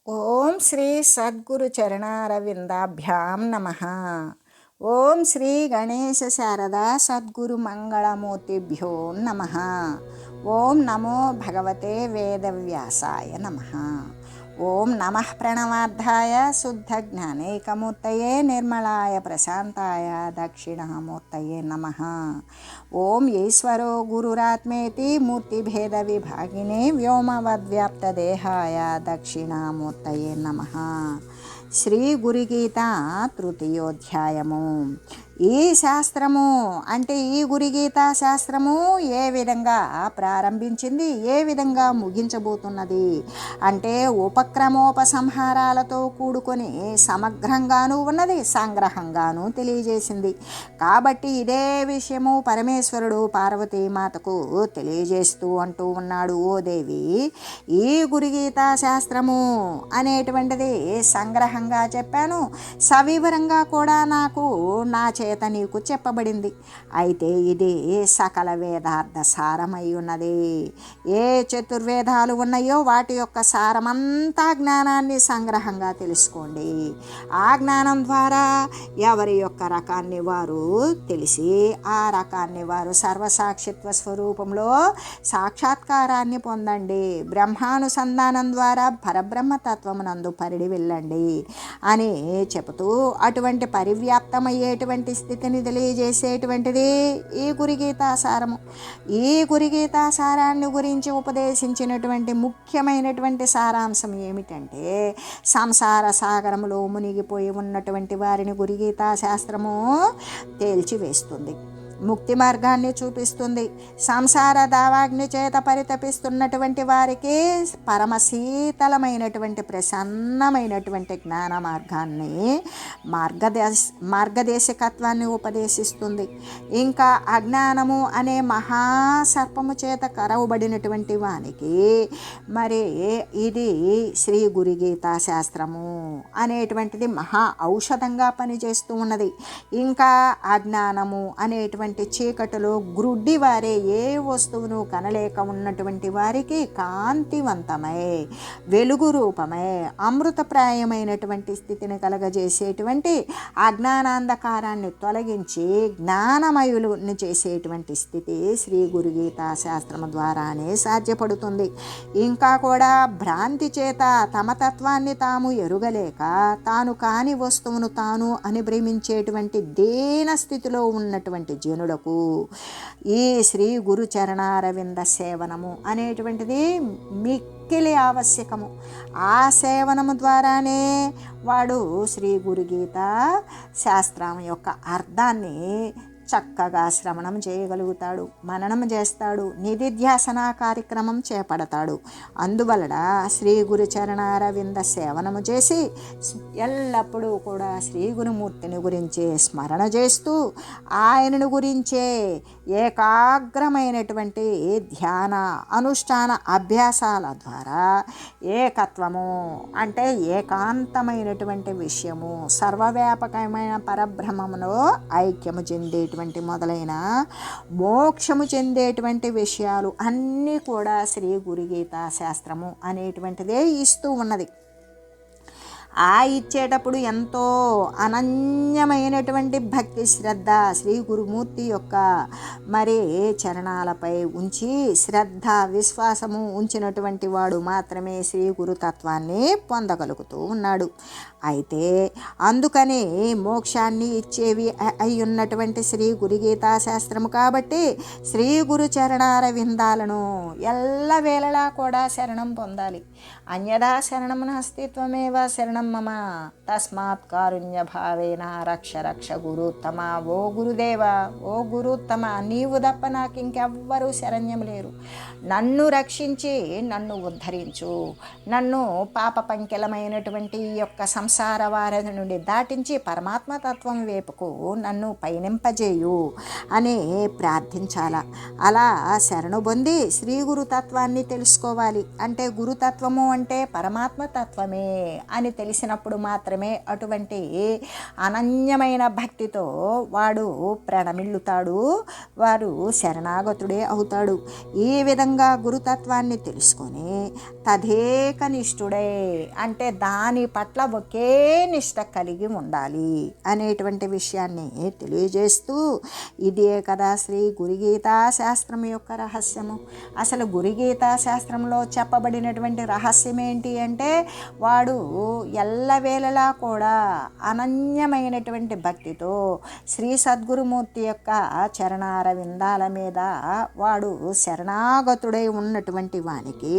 ఓం శ్రీ సద్గురు చరణారవిందాభ్యాం నమః. ఓం శ్రీ గణేశ శారదా సద్గురు మంగళమూర్తిభ్యో నమః. ఓం నమో భగవతే వేదవ్యాసాయ నమః. ఓం నమః ప్రణవార్థాయ శుద్ధ జ్ఞానైకమూర్తయే నిర్మలాయ ప్రశాంతాయ దక్షిణామూర్తయే నమః. ఓం ఈశ్వరో గురురాత్మేతి మూర్తిభేద విభాగినే వ్యోమవద్వ్యాప్తదేహాయ దక్షిణామూర్తయే నమః. శ్రీ గురుగీత తృతీయోధ్యాయము. ఈ శాస్త్రము అంటే ఈ గురుగీత శాస్త్రము ఏ విధంగా ప్రారంభించింది, ఏ విధంగా ముగించబోతున్నది అంటే ఉపక్రమోపసంహారాలతో కూడుకొని సమగ్రంగాను ఉన్నది, సంగ్రహంగాను తెలియజేసింది. కాబట్టి ఇదే విషయము పరమేశ్వరుడు పార్వతీమాతకు తెలియజేస్తూ అంటూ ఉన్నాడు, ఓ దేవి, ఈ గురుగీత శాస్త్రము అనేటువంటిది సంగ్రహంగా చెప్పాను, సవివరంగా కూడా నాకు నా చేత నీకు చెప్పబడింది. అయితే ఇది సకల వేదార్థ సారమై ఉన్నది. ఏ చతుర్వేదాలు ఉన్నాయో వాటి యొక్క సారమంతా జ్ఞానాన్ని సంగ్రహంగా తెలుసుకోండి. ఆ జ్ఞానం ద్వారా ఎవరి యొక్క రకాన్ని వారు తెలిసి ఆ రకాన్ని వారు సర్వసాక్షిత్వ స్వరూపంలో సాక్షాత్కారాన్ని పొందండి. బ్రహ్మానుసంధానం ద్వారా పరబ్రహ్మతత్వమునందు పరిడి వెళ్ళండి అని చెబుతూ అటువంటి పరివ్యాప్తమయ్యేటువంటి స్థితిని తెలియజేసేటువంటిది ఈ గురుగీతాసారము. ఈ గురుగీతాసారాన్ని గురించి ఉపదేశించినటువంటి ముఖ్యమైనటువంటి సారాంశం ఏమిటంటే, సంసార సాగరంలో మునిగిపోయి ఉన్నటువంటి వారిని గురుగీతా శాస్త్రము తేల్చివేస్తుంది, ముక్తి మార్గాన్ని చూపిస్తుంది. సంసార దావాగ్ని చేత పరితపిస్తున్నటువంటి వారికి పరమశీతలమైనటువంటి ప్రసన్నమైనటువంటి జ్ఞాన మార్గాన్ని మార్గదేశకత్వాన్ని ఉపదేశిస్తుంది. ఇంకా అజ్ఞానము అనే మహాసర్పము చేత కరవబడినటువంటి వానికి మరి ఇది శ్రీ గురుగీతా శాస్త్రము అనేటువంటిది మహా ఔషధంగా పనిచేస్తూ ఉన్నది. ఇంకా అజ్ఞానము అనేటువంటి చీకటిలో గ్రుడ్డి వారే ఏ వస్తువును కనలేక ఉన్నటువంటి వారికి కాంతివంతమై వెలుగు రూపమై అమృతప్రాయమైనటువంటి స్థితిని కలగజేసేటువంటి అజ్ఞానాంధకారాన్ని తొలగించి జ్ఞానమయులను చేసేటువంటి స్థితి శ్రీ గురుగీతా శాస్త్రము ద్వారానే సాధ్యపడుతుంది. ఇంకా కూడా భ్రాంతి చేత తమ తత్వాన్ని తాము ఎరుగలేక తాను కాని వస్తువును తాను అని భ్రమించేటువంటి దీన స్థితిలో ఉన్నటువంటి జనులకు ఈ శ్రీ గురు చరణారవింద సేవనము అనేటువంటిది మిక్కిలి ఆవశ్యకము. ఆ సేవనము ద్వారానే వాడు శ్రీ గురుగీత శాస్త్రం యొక్క అర్థాన్ని చక్కగా శ్రవణం చేయగలుగుతాడు, మననం చేస్తాడు, నిధిధ్యాసన కార్యక్రమం చేపడతాడు. అందువలన శ్రీ గురు చరణారవింద సేవనము చేసి ఎల్లప్పుడూ కూడా శ్రీ గురుమూర్తిని గురించే స్మరణ చేస్తూ ఆయనను గురించే ఏకాగ్రమైనటువంటి ధ్యాన అనుష్ఠాన అభ్యాసాల ద్వారా ఏకత్వము అంటే ఏకాంతమైనటువంటి విషయము, సర్వవ్యాపకమైన పరబ్రహ్మములో ఐక్యము చెందేటువంటి మొదలైన మోక్షము చెందేటువంటి విషయాలు అన్నీ కూడా శ్రీ గురుగీతా శాస్త్రము అనేటువంటిదే ఇస్తూ ఉన్నది. ఆ ఇచ్చేటప్పుడు ఎంతో అనన్యమైనటువంటి భక్తి శ్రద్ధ శ్రీ గురుమూర్తి యొక్క మరి చరణాలపై ఉంచి శ్రద్ధ విశ్వాసము ఉంచినటువంటి వాడు మాత్రమే శ్రీ గురుతత్వాన్ని పొందగలుగుతూ ఉన్నాడు. అయితే అందుకని మోక్షాన్ని ఇచ్చేవి అయి ఉన్నటువంటి శ్రీ గురుగీతా శాస్త్రము కాబట్టి శ్రీ గురు చరణార విందాలను ఎల్లవేళలా కూడా శరణం పొందాలి. అన్యదా శరణం నాస్తిత్వమేవ శరణం మమ తస్మాత్ కారుణ్య భావేన రక్ష రక్ష గురుత్తమ. ఓ గురుదేవ, ఓ గురుత్తమ, నీవు తప్ప నాకు ఇంకెవ్వరూ శరణ్యం లేరు. నన్ను రక్షించి నన్ను ఉద్ధరించు, నన్ను పాప పంకెలమైనటువంటి ఈ యొక్క సంసార వారధి నుండి దాటించి పరమాత్మతత్వం వైపుకు నన్ను పయనింపజేయు అని ప్రార్థించాల. అలా శరణు పొంది శ్రీ గురుతత్వాన్ని తెలుసుకోవాలి. అంటే గురుతత్వము అంటే పరమాత్మ తత్వమే అని తెలిసినప్పుడు మాత్రమే అటువంటి అనన్యమైన భక్తితో వాడు ప్రణమిల్లుతాడు, వాడు శరణాగతుడే అవుతాడు. ఈ విధంగా గురుతత్వాన్ని తెలుసుకొని తదేక నిష్ఠుడై అంటే దాని పట్ల ఒకే నిష్ట కలిగి ఉండాలి అనేటువంటి విషయాన్ని తెలియజేస్తూ, ఇదే కదా శ్రీ గురుగీతా శాస్త్రం యొక్క రహస్యము. అసలు గురుగీతా శాస్త్రంలో చెప్పబడినటువంటి రహస్యం ఏంటి అంటే, వాడు ఎల్లవేళలా కూడా అనన్యమైనటువంటి భక్తితో శ్రీ సద్గురుమూర్తి యొక్క చరణార విందాల మీద వాడు శరణాగతుడై ఉన్నటువంటి వానికి,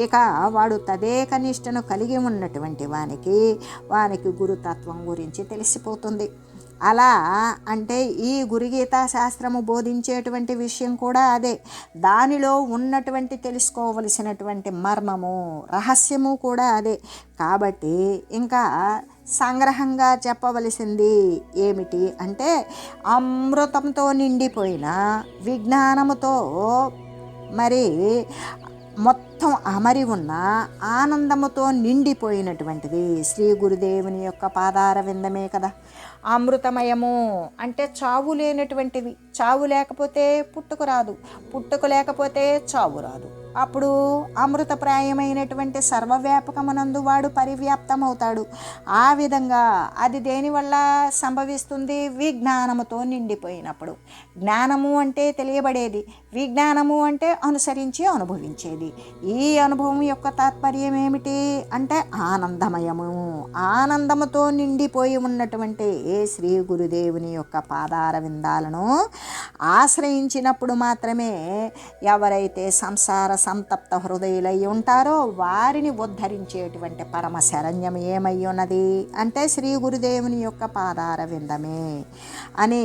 ఇక వాడు తదేక నిష్టను కలిగి ఉన్నటువంటి వానికి గురుతత్వం గురించి తెలిసిపోతుంది. అలా అంటే ఈ గురుగీతా శాస్త్రము బోధించేటువంటి విషయం కూడా అదే. దానిలో ఉన్నటువంటి తెలుసుకోవలసినటువంటి మర్మము, రహస్యము కూడా అదే. కాబట్టి ఇంకా సంగ్రహంగా చెప్పవలసింది ఏమిటి అంటే, అమృతంతో నిండిపోయిన విజ్ఞానముతో మరి మొత్తం అమరి ఉన్న ఆనందముతో నిండిపోయినటువంటిది శ్రీ గురుదేవుని యొక్క పాదార విందమే కదా. అమృతమయము అంటే చావు లేనటువంటివి. చావు లేకపోతే పుట్టుక రాదు, పుట్టుక లేకపోతే చావు రాదు. అప్పుడు అమృతప్రాయమైనటువంటి సర్వవ్యాపకమునందు వాడు పరివ్యాప్తమవుతాడు. ఆ విధంగా అది దేనివల్ల సంభవిస్తుంది? విజ్ఞానముతో నిండిపోయినప్పుడు. జ్ఞానము అంటే తెలియబడేది, విజ్ఞానము అంటే అనుసరించి అనుభవించేది. ఈ అనుభవం యొక్క తాత్పర్యం ఏమిటి అంటే ఆనందమయము. ఆనందముతో నిండిపోయి ఉన్నటువంటి శ్రీ గురుదేవుని యొక్క పాదార విందాలను ఆశ్రయించినప్పుడు మాత్రమే ఎవరైతే సంసార సంతప్త హృదయులై ఉంటారో వారిని ఉద్ధరించేటువంటి పరమ శరణ్యం ఏమై ఉన్నది అంటే శ్రీ గురుదేవుని యొక్క పాదార విందమే అని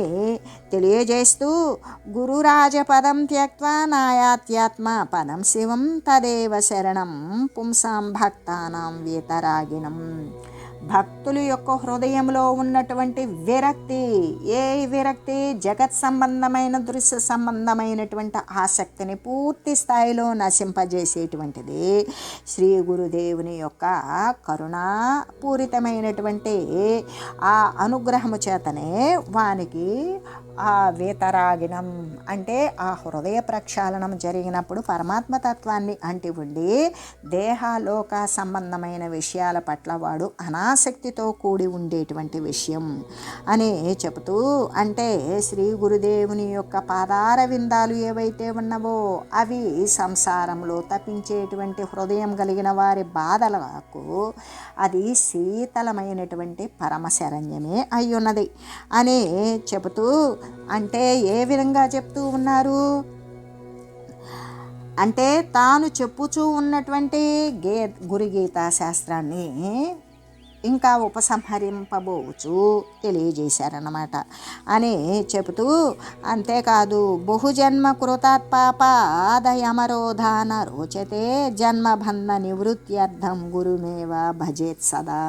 తెలియజేస్తూ, గురురాజపదం త్యక్త్వా నాయాత్యాత్మ పదం శివం తదేవ శరణం పుంసాం భక్తానాం వీతరాగిణం. భక్తుల యొక్క హృదయంలో ఉన్నటువంటి విరక్తి, ఏ విరక్తి? జగత్ సంబంధమైన దృశ్య సంబంధమైనటువంటి ఆసక్తిని పూర్తి స్థాయిలో నశింపజేసేటువంటిది శ్రీ గురుదేవుని యొక్క కరుణాపూరితమైనటువంటి ఆ అనుగ్రహము చేతనే వానికి ఆ వీతరాగినం అంటే ఆ హృదయ ప్రక్షాళనం జరిగినప్పుడు పరమాత్మ తత్వాన్ని అంటి ఉండి దేహలోక సంబంధమైన విషయాల పట్ల వాడు అనాసక్తితో కూడి ఉండేటువంటి విషయం అని చెబుతూ, అంటే శ్రీ గురుదేవుని యొక్క పాదార విందాలు ఏవైతే ఉన్నవో అవి సంసారంలో తప్పించేటువంటి హృదయం కలిగిన వారి బాధలకు అది శీతలమైనటువంటి పరమశరణ్యమే అయ్యున్నది అని చెబుతూ, అంటే ఏ విధంగా చెప్తూ ఉన్నారు అంటే తాను చెప్పుచూ ఉన్నటువంటి గురుగీతా శాస్త్రాన్ని ఇంకా ఉపసంహరింపబోచు తెలియజేశారన్నమాట అని చెబుతూ, అంతేకాదు బహుజన్మ కృతాత్ పాపాదయమరోధాన రోచతే జన్మబంధ నివృత్త్యర్థం గురుమేవ భజేత్ సదా.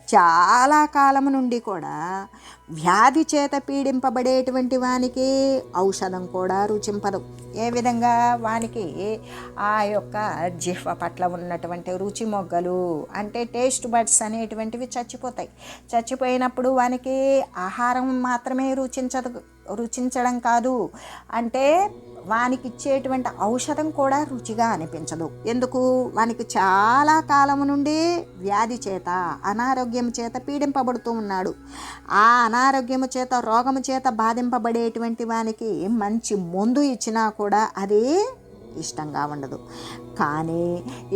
చాలా కాలం నుండి కూడా వ్యాధి చేత పీడింపబడేటువంటి వానికి ఔషధం కూడా రుచింపదు. ఏ విధంగా? వానికి ఆ యొక్క జిహ్వ పట్ల ఉన్నటువంటి రుచి మొగ్గలు అంటే టేస్ట్ బడ్స్ అనేటువంటివి చచ్చిపోతాయి. చచ్చిపోయినప్పుడు వానికి ఆహారం మాత్రమే రుచించడం కాదు, అంటే వానికి ఇచ్చేటువంటి ఔషధం కూడా రుచిగా అనిపించదు. ఎందుకు? వానికి చాలా కాలం నుండి వ్యాధి చేత అనారోగ్యం చేత పీడింపబడుతూ ఉన్నాడు. ఆ అనారోగ్యము చేత రోగము చేత బాధింపబడేటువంటి వానికి మంచి మందు ఇచ్చినా కూడా అది ఇష్టంగా ఉండదు. కానీ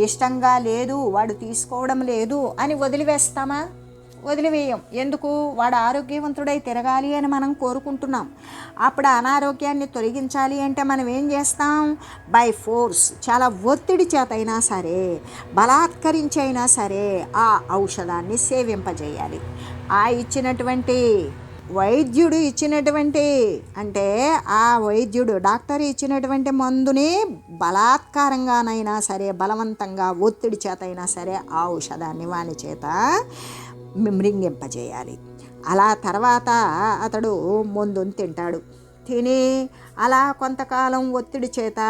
ఇష్టంగా లేదు, వాడు తీసుకోవడం లేదు అని వదిలివేస్తామా? వదిలివేయం. ఎందుకు? వాడు ఆరోగ్యవంతుడై తిరగాలి అని మనం కోరుకుంటున్నాం. అప్పుడు అనారోగ్యాన్ని తొలగించాలి అంటే మనం ఏం చేస్తాం? బై ఫోర్స్, చాలా ఒత్తిడి చేత అయినా సరే, బలాత్కరించి అయినా సరే ఆ ఔషధాన్ని సేవింపజేయాలి. ఆ ఇచ్చినటువంటి వైద్యుడు ఇచ్చినటువంటి అంటే ఆ వైద్యుడు డాక్టర్ ఇచ్చినటువంటి మందుని బలాత్కారంగానైనా సరే, బలవంతంగా ఒత్తిడి చేత అయినా సరే ఆ ఔషధాన్ని వాని చేత మృంగింపజేయాలి. అలా తర్వాత అతడు మందుని తింటాడు. తిని అలా కొంతకాలం ఒత్తిడి చేత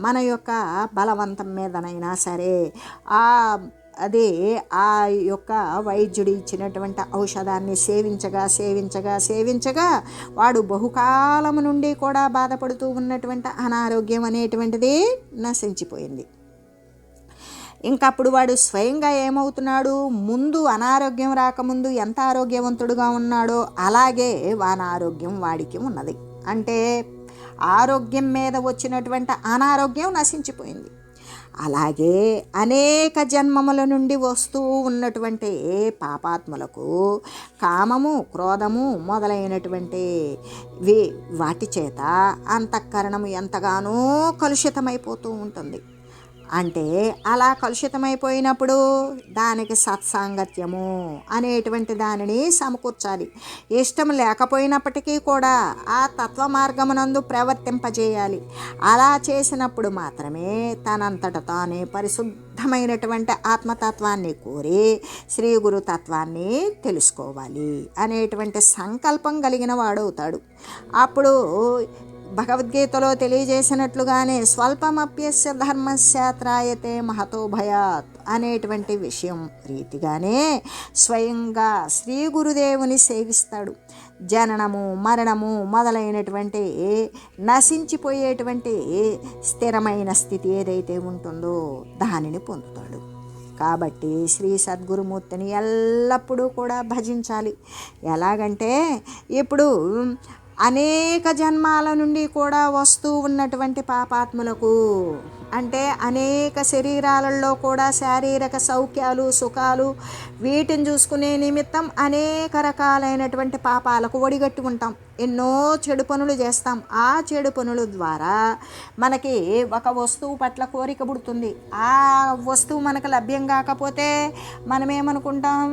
మన యొక్క బలవంతం మీదనైనా సరే అదే ఆ యొక్క వైద్యుడు ఇచ్చినటువంటి ఔషధాన్ని సేవించగా వాడు బహుకాలం నుండి కూడా బాధపడుతూ ఉన్నటువంటి అనారోగ్యం అనేటువంటిది నశించిపోయింది. ఇంకప్పుడు వాడు స్వయంగా ఏమవుతున్నాడు, ముందు అనారోగ్యం రాకముందు ఎంత ఆరోగ్యవంతుడుగా ఉన్నాడో అలాగే అనారోగ్యం వాడికి ఉన్నది. అంటే ఆరోగ్యం మీద వచ్చినటువంటి అనారోగ్యం నశించిపోయింది. అలాగే అనేక జన్మముల నుండి వస్తూ ఉన్నటువంటి పాపాత్ములకు కామము, క్రోధము మొదలైనటువంటి వాటి చేత అంతఃకరణము ఎంతగానో కలుషితమైపోతూ ఉంటుంది. అంటే అలా కలుషితమైపోయినప్పుడు దానికి సత్సాంగత్యము అనేటువంటి దానిని సమకూర్చాలి. ఇష్టం లేకపోయినప్పటికీ కూడా ఆ తత్వ మార్గమునందు ప్రవర్తింపజేయాలి. అలా చేసినప్పుడు మాత్రమే తనంతట తానే పరిశుద్ధమైనటువంటి ఆత్మతత్వాన్ని కోరి శ్రీ గురుతత్వాన్ని తెలుసుకోవాలి అనేటువంటి సంకల్పం కలిగిన వాడవుతాడు. అప్పుడు భగవద్గీతలో తెలియజేసినట్లుగానే స్వల్పమప్యస్య ధర్మస్య త్రాయతే మహతో భయాత్ అనేటువంటి విషయం రీతిగానే స్వయంగా శ్రీ గురుదేవుని సేవిస్తాడు. జననము, మరణము మొదలైనటువంటి నశించిపోయేటువంటి స్థిరమైన స్థితి ఏదైతే ఉంటుందో దానిని పొందుతాడు. కాబట్టి శ్రీ సద్గురుమూర్తిని ఎల్లప్పుడూ కూడా భజించాలి. ఎలాగంటే ఇప్పుడు అనేక జన్మాల నుండి కూడా వస్తూ ఉన్నటువంటి పాపాత్ములకు, అంటే అనేక శరీరాలలో కూడా శారీరక సౌఖ్యాలు, సుఖాలు వీటిని చూసుకునే నిమిత్తం అనేక రకాలైనటువంటి పాపాలకు ఒడిగట్టి ఉంటాం. ఎన్నో చెడు పనులు చేస్తాం. ఆ చెడు పనుల ద్వారా మనకి ఒక వస్తువు పట్ల కోరిక పుడుతుంది. ఆ వస్తువు మనకు లభ్యం కాకపోతే మనమేమనుకుంటాం,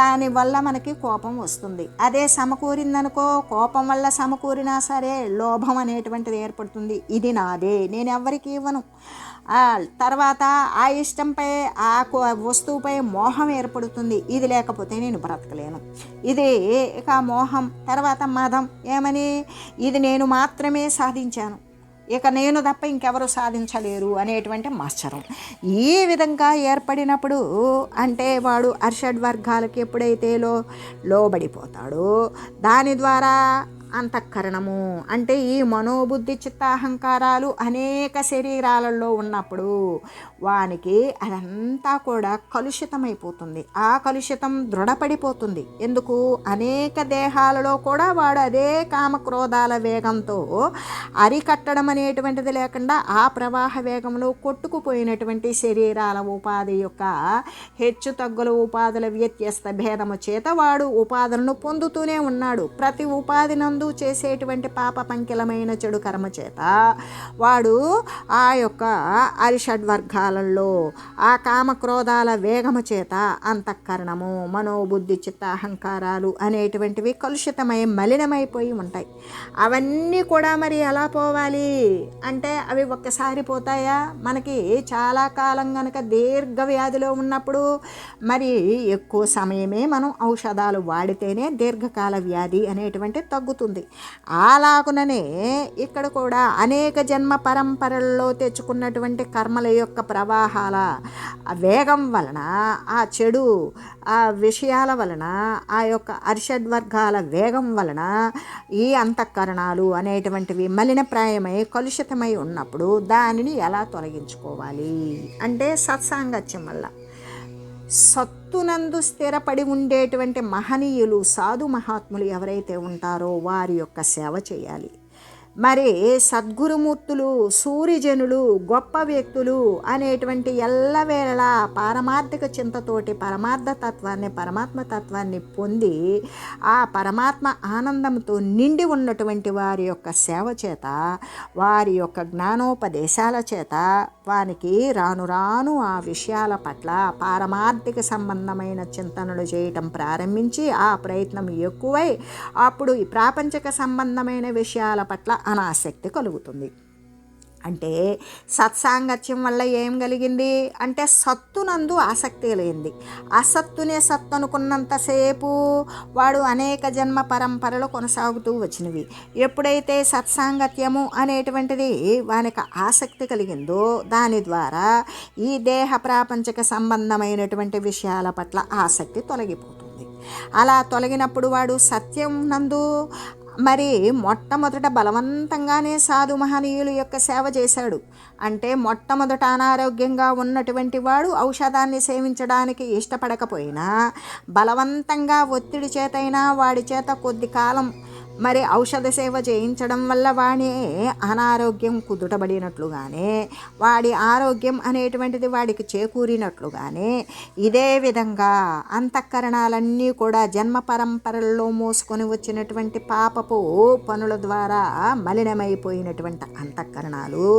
దానివల్ల మనకి కోపం వస్తుంది. అదే సమకూరిందనుకో, కోపం వల్ల సమకూరినా సరే లోభం అనేటువంటిది ఏర్పడుతుంది. ఇది నాదే, నేను ఎవరికి ఇవ్వను. తర్వాత ఆ ఇష్టంపై, ఆ వస్తువుపై మోహం ఏర్పడుతుంది. ఇది లేకపోతే నేను బ్రతకలేను. ఇది ఇక మోహం. తర్వాత మదం. ఏమని, ఇది నేను మాత్రమే సాధించాను, ఇక నేను తప్ప ఇంకెవరు సాధించలేరు అనేటువంటి మత్సరం. ఈ విధంగా ఏర్పడినప్పుడు అంటే వాడు అర్షడ్ వర్గాలకి ఎప్పుడైతే లోబడిపోతాడో దాని ద్వారా అంతఃకరణము అంటే ఈ మనోబుద్ధి చిత్తాహంకారాలు అనేక శరీరాలలో ఉన్నప్పుడు వానికి అదంతా కూడా కలుషితమైపోతుంది. ఆ కలుషితం దృఢపడిపోతుంది. ఎందుకు, అనేక దేహాలలో కూడా వాడు అదే కామక్రోధాల వేగంతో అరికట్టడం అనేటువంటిది లేకుండా ఆ ప్రవాహ వేగంలో కొట్టుకుపోయినటువంటి శరీరాల ఉపాధి యొక్క హెచ్చు తగ్గుల ఉపాధుల వ్యత్యస్త భేదము చేత వాడు ఉపాధులను పొందుతూనే ఉన్నాడు. ప్రతి ఉపాధి నందు చేసేటువంటి పాప పంకిలమైన చెడు కర్మ చేత వాడు ఆ యొక్క అరిషడ్ వర్గాలలో ఆ కామక్రోధాల వేగము చేత అంతఃకరణము, మనోబుద్ధి చిత్తాహంకారాలు అనేటువంటివి కలుషితమై మలినమైపోయి ఉంటాయి. అవన్నీ కూడా మరి ఎలా పోవాలి అంటే అవి ఒక్కసారి పోతాయా? మనకి చాలా కాలం కనుక దీర్ఘ వ్యాధిలో ఉన్నప్పుడు మరి ఎక్కువ సమయమే మనం ఔషధాలు వాడితేనే దీర్ఘకాల వ్యాధి అనేటువంటి తగ్గుతుంది. అలాగుననే ఇక్కడ కూడా అనేక జన్మ పరంపరల్లో తెచ్చుకున్నటువంటి కర్మల యొక్క ప్రవాహాల వేగం వలన, ఆ చెడు ఆ విషయాల వలన, ఆ యొక్క అర్షడ్ వర్గాల వేగం వలన ఈ అంతఃకరణాలు అనేటువంటివి మలినప్రాయమై కలుషితమై ఉన్నప్పుడు దానిని ఎలా తొలగించుకోవాలి అంటే సత్సాంగత్యం వల్ల. సత్తునందు స్థిరపడి ఉండేటువంటి మహనీయులు, సాధు మహాత్ములు ఎవరైతే ఉంటారో వారి యొక్క సేవ చేయాలి. మరి సద్గురుమూర్తులు, సూర్యజనులు, గొప్ప వ్యక్తులు అనేటువంటి ఎల్లవేళలా పారమార్థిక చింతతోటి పరమాత్మతత్వాన్ని పొంది ఆ పరమాత్మ ఆనందంతో నిండి ఉన్నటువంటి వారి యొక్క సేవ చేత, వారి యొక్క జ్ఞానోపదేశాల చేత వానికి రాను రాను ఆ విషయాల పట్ల పారమార్థిక సంబంధమైన చింతనలు చేయటం ప్రారంభించి ఆ ప్రయత్నం ఎక్కువై అప్పుడు ఈ ప్రాపంచిక సంబంధమైన విషయాల పట్ల అనాసక్తి కలుగుతుంది. అంటే సత్సాంగత్యం వల్ల ఏం కలిగింది అంటే సత్తునందు ఆసక్తి కలిగింది. అసత్తునే సత్తు అనుకున్నంతసేపు వాడు అనేక జన్మ పరంపరలు కొనసాగుతూ వచ్చినవి. ఎప్పుడైతే సత్సాంగత్యము అనేటువంటిది వానికి ఆసక్తి కలిగిందో దాని ద్వారా ఈ దేహ ప్రాపంచక సంబంధమైనటువంటి విషయాల పట్ల ఆసక్తి తొలగిపోతుంది. అలా తొలగినప్పుడు వాడు సత్యం నందు మరి మొట్టమొదట బలవంతంగానే సాధు మహనీయుల యొక్క సేవ చేశాడు. అంటే మొట్టమొదట అనారోగ్యంగా ఉన్నటువంటి వాడు ఔషధాన్ని సేవించడానికి ఇష్టపడకపోయినా బలవంతంగా ఒత్తిడి చేతైనా వాడి చేత కొద్ది కాలం మరి ఔషధ సేవ చేయించడం వల్ల వాడి అనారోగ్యం కుదుటబడినట్లుగానే వాడి ఆరోగ్యం అనేటువంటిది వాడికి చేకూరినట్లుగానే ఇదే విధంగా అంతఃకరణాలన్నీ కూడా జన్మ పరంపరల్లో మోసుకొని వచ్చినటువంటి పాపపు పనుల ద్వారా మలినమైపోయినటువంటి అంతఃకరణాలు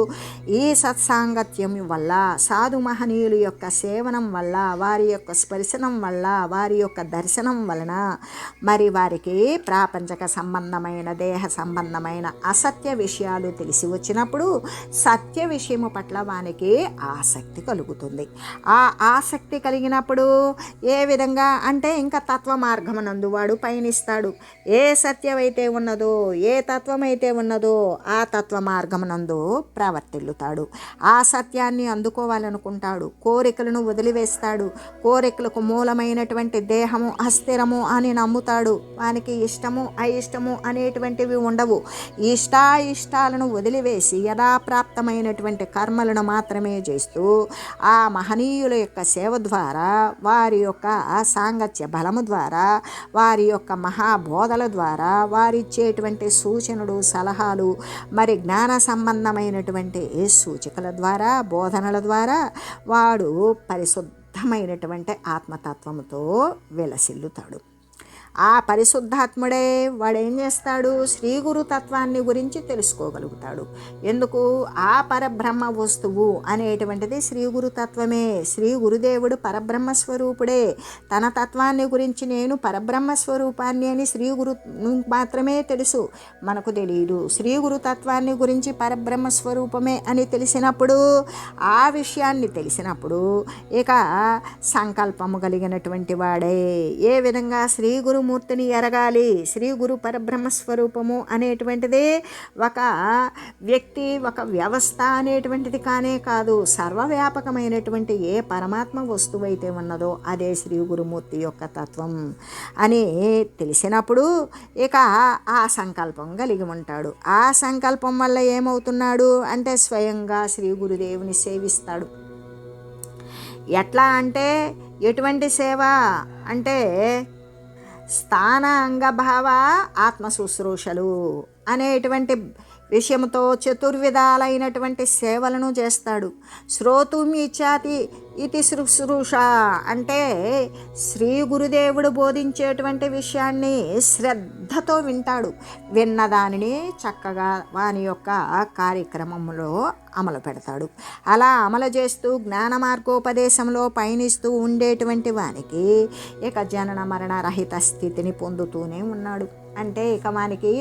ఈ సత్సాంగత్యం వల్ల సాధు మహనీయుల యొక్క సేవనం వల్ల వారి యొక్క స్పర్శనం వల్ల వారి యొక్క దర్శనం వలన మరి వారికి ప్రాపంచక సంబంధమైన దేహ సంబంధమైన అసత్య విషయాలు తెలిసి వచ్చినప్పుడు సత్య విషయము పట్ల వానికి ఆసక్తి కలుగుతుంది. ఆ ఆసక్తి కలిగినప్పుడు ఏ విధంగా అంటే ఇంకా తత్వ మార్గమునందు వాడు పయనిస్తాడు. ఏ సత్యమైతే ఉన్నదో ఏ తత్వమైతే ఉన్నదో ఆ తత్వ మార్గమునందు ప్రవర్తిల్లుతాడు. ఆ సత్యాన్ని అందుకోవాలనుకుంటాడు. కోరికలను వదిలివేస్తాడు. కోరికలకు మూలమైనటువంటి దేహము అస్థిరము అని నమ్ముతాడు. వానికి ఇష్టము అయిష్టము అనేటువంటివి ఉండవు. ఇష్టాయిష్టాలను వదిలివేసి యథాప్రాప్తమైనటువంటి కర్మలను మాత్రమే చేస్తూ ఆ మహనీయుల యొక్క సేవ ద్వారా వారి యొక్క సాంగత్య బలము ద్వారా వారి యొక్క మహాబోధల ద్వారా వారిచ్చేటువంటి సూచనలు సలహాలు మరి జ్ఞాన సంబంధమైనటువంటి సూచికల ద్వారా బోధనల ద్వారా వాడు పరిశుద్ధమైనటువంటి ఆత్మతత్వముతో విలసిల్లుతాడు. ఆ పరిశుద్ధాత్ముడే వాడేం చేస్తాడు శ్రీ గురు తత్వాన్ని గురించి తెలుసుకోగలుగుతాడు. ఎందుకు ఆ పరబ్రహ్మ వస్తువు అనేటువంటిది శ్రీ గురు తత్వమే. శ్రీ గురుదేవుడు పరబ్రహ్మ స్వరూపుడే. తన తత్వాన్ని గురించి నేను పరబ్రహ్మ స్వరూపాన్ని అని శ్రీ గురు మాత్రమే తెలుసు, మనకు తెలియదు. శ్రీ గురు తత్వాన్ని గురించి పరబ్రహ్మ స్వరూపమే అని తెలిసినప్పుడు ఆ విషయాన్ని తెలిసినప్పుడు ఇక సంకల్పము కలిగినటువంటి వాడే ఏ విధంగా శ్రీ గురు మూర్తిని ఎరగాలి. శ్రీ గురు పరబ్రహ్మ స్వరూపము అనేటువంటిది ఒక వ్యక్తి ఒక వ్యవస్థ అనేటువంటిది కానే కాదు. సర్వవ్యాపకమైనటువంటి ఏ పరమాత్మ వస్తువు అయితే ఉన్నదో అదే శ్రీ గురుమూర్తి యొక్క తత్వం అని తెలిసినప్పుడు ఇక ఆ సంకల్పం కలిగి ఉంటాడు. ఆ సంకల్పం వల్ల ఏమవుతున్నాడు అంటే స్వయంగా శ్రీ గురుదేవుని సేవిస్తాడు. ఎట్లా అంటే ఎటువంటి సేవ అంటే స్థాన అంగభావ ఆత్మ శుశ్రూషలు అనేటువంటి విషయంతో చతుర్విధాలైనటువంటి సేవలను చేస్తాడు. శ్రోతుం ఇచ్చాతి ఇది శుశ్రూష అంటే శ్రీ గురుదేవుడు బోధించేటువంటి విషయాన్ని శ్రద్ధతో వింటాడు. విన్న దానిని చక్కగా వాని యొక్క కార్యక్రమంలో అమలు పెడతాడు. అలా అమలు చేస్తూ జ్ఞాన మార్గోపదేశంలో పయనిస్తూ ఉండేటువంటి వానికి ఇక జనన మరణ రహిత స్థితిని పొందుతూనే ఉన్నాడు. అంటే ఇక వానికి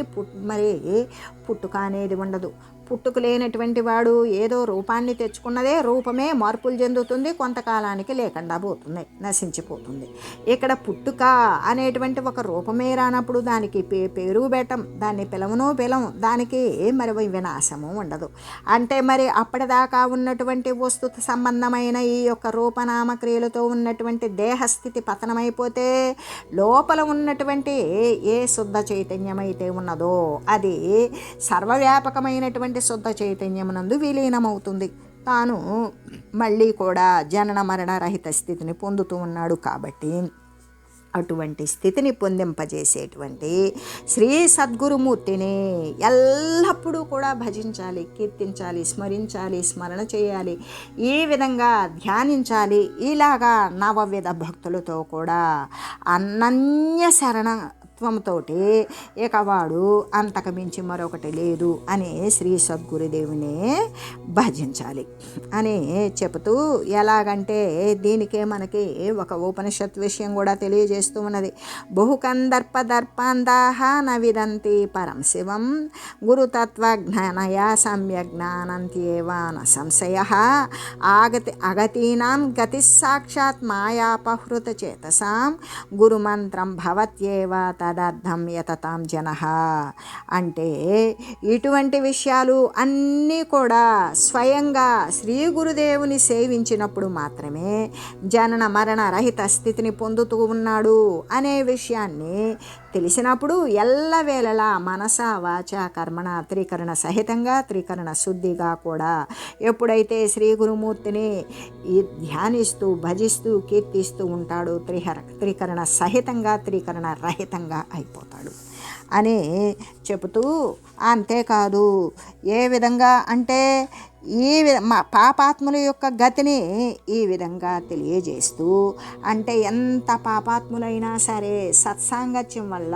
పుట్టుక అనేది ఉండదు. పుట్టుక లేనటువంటి వాడు ఏదో రూపాన్ని తెచ్చుకున్నదే రూపమే మార్పులు చెందుతుంది, కొంతకాలానికి లేకుండా పోతుంది, నశించిపోతుంది. ఇక్కడ పుట్టుక అనేటువంటి ఒక రూపమే రానప్పుడు దానికి పేరు పెట్టం, దాన్ని పిలవం, దానికి మరి వినాశము ఉండదు. అంటే మరి అప్పటిదాకా ఉన్నటువంటి వస్తు సంబంధమైన ఈ యొక్క రూపనామక్రియలతో ఉన్నటువంటి దేహస్థితి పతనమైపోతే లోపల ఉన్నటువంటి ఏ శుద్ధ చైతన్యమైతే ఉన్నదో అది సర్వవ్యాపకమైనటువంటి శుద్ధ చైతన్యమునందు విలీనమవుతుంది. తాను మళ్ళీ కూడా జనన మరణ రహిత స్థితిని పొందుతూ ఉన్నాడు. కాబట్టి అటువంటి స్థితిని పొందింపజేసేటువంటి శ్రీ సద్గురుమూర్తిని ఎల్లప్పుడూ కూడా భజించాలి, కీర్తించాలి, స్మరించాలి, స్మరణ చేయాలి, ఈ విధంగా ధ్యానించాలి. ఇలాగా నవవిధ భక్తులతో కూడా అనన్య శరణత్వ తత్వంతో ఇక వాడు అంతకు మించి మరొకటి లేదు అని శ్రీ సద్గురుదేవుని భజించాలి అని చెబుతూ, ఎలాగంటే దీనికే మనకి ఒక ఉపనిషత్ విషయం కూడా తెలియజేస్తూ ఉన్నది. బహుకందర్ప దర్పాందాహ నవిదంతి పరం శివం గురుతత్వజ్ఞానయా సమ్యజ్ఞానంత్యేవ న సంశయ అగతీనాం గతి సాక్షాత్ మాయాపహృత చేతసాం గురుమంత్రం భవత్యేవ తదర్థం యతతాం జనః. అంటే ఇటువంటి విషయాలు అన్నీ కూడా స్వయంగా శ్రీ గురుదేవుని సేవించినప్పుడు మాత్రమే జనన మరణ రహిత స్థితిని పొందుతూ ఉన్నాడు అనే విషయాన్ని తెలిసినప్పుడు ఎల్లవేళలా మనస వాచ కర్మణ త్రికరణ సహితంగా త్రికరణ శుద్ధిగా కూడా ఎప్పుడైతే శ్రీ గురుమూర్తిని ధ్యానిస్తూ భజిస్తూ కీర్తిస్తూ ఉంటాడో త్రికరణ సహితంగా త్రికరణ రహితంగా అయిపోతాడు అని చెబుతూ, అంతేకాదు ఏ విధంగా అంటే పాపాత్ముల యొక్క గతిని ఈ విధంగా తెలియజేస్తూ, అంటే ఎంత పాపాత్ములైనా సరే సత్సాంగత్యం వల్ల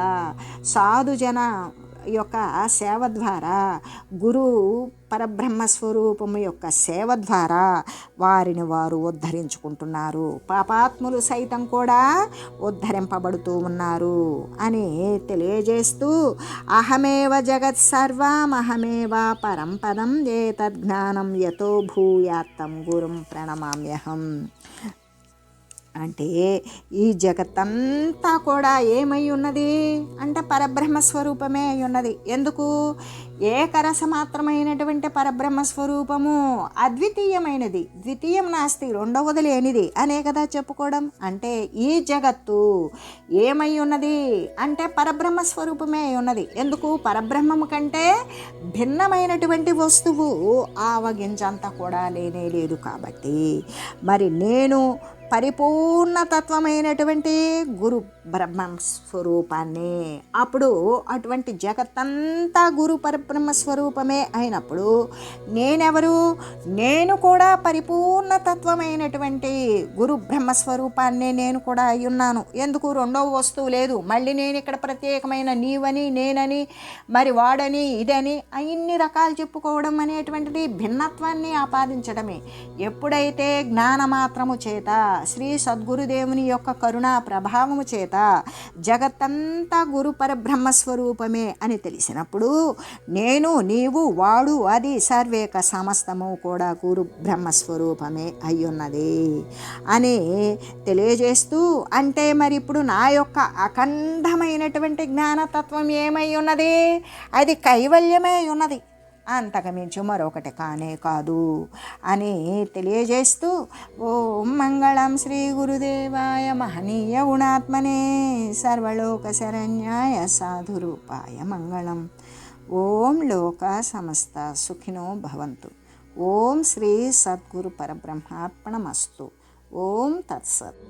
సాధుజన యొక్క సేవ ద్వారా గురు పరబ్రహ్మస్వరూపము యొక్క సేవ ద్వారా వారిని వారు ఉద్ధరించుకుంటున్నారు. పాపాత్ములు సైతం కూడా ఉద్ధరింపబడుతూ ఉన్నారు అని తెలియజేస్తూ, అహమేవ జగత్ సర్వం అహమేవ పరం పదం ఏతజ్ఞానం యతో భూయాత్తం గురుం ప్రణమామ్యహం. అంటే ఈ జగత్తంతా కూడా ఏమై ఉన్నది అంటే పరబ్రహ్మస్వరూపమే అయి ఉన్నది. ఎందుకు? ఏకరసమాత్రమైనటువంటి పరబ్రహ్మస్వరూపము అద్వితీయమైనది, ద్వితీయం నాస్తి, రెండవది లేనిది అనే కదా చెప్పుకోవడం. అంటే ఈ జగత్తు ఏమై ఉన్నది అంటే పరబ్రహ్మస్వరూపమే అయి ఉన్నది. ఎందుకు? పరబ్రహ్మము కంటే భిన్నమైనటువంటి వస్తువు ఆవగించంతా కూడా లేనే లేదు. కాబట్టి మరి నేను పరిపూర్ణతత్వమైనటువంటి గురు బ్రహ్మస్వరూపాన్ని, అప్పుడు అటువంటి జగత్తంతా గురు పరబ్రహ్మస్వరూపమే అయినప్పుడు నేనెవరు? నేను కూడా పరిపూర్ణతత్వమైనటువంటి గురు బ్రహ్మస్వరూపాన్ని నేను కూడా అయ్యున్నాను. ఎందుకు? రెండవ వస్తువు లేదు. మళ్ళీ నేను ఇక్కడ ప్రత్యేకమైన నీవని నేనని మరి వాడని ఇదని ఇన్ని రకాలు చెప్పుకోవడం అనేటువంటిది భిన్నత్వాన్ని ఆపాదించడమే. ఎప్పుడైతే జ్ఞానమాత్రము చేత శ్రీ సద్గురుదేవుని యొక్క కరుణా ప్రభావము చేత జగత్తంతా గురు పరబ్రహ్మస్వరూపమే అని తెలిసినప్పుడు నేను నీవు వాడు అది సర్వేక సమస్తము కూడా గురు బ్రహ్మస్వరూపమే అయ్యున్నది అని తెలియజేస్తూ, అంటే మరి ఇప్పుడు నా యొక్క అఖండమైనటువంటి జ్ఞానతత్వం ఏమై ఉన్నది? అది కైవల్యమే ఉన్నది, అంతకుమించి మరొకటి కానే కాదు అని తెలియజేస్తూ, ఓం మంగళం శ్రీ గురుదేవాయ మహనీయ గుణాత్మనే సర్వలోక శరణ్యాయ సాధురూపాయ మంగళం. ఓం లోక సమస్త సుఖినో భవంతు. ఓం శ్రీ సద్గురు పరబ్రహ్మార్పణమస్తు. ఓం తత్సత్.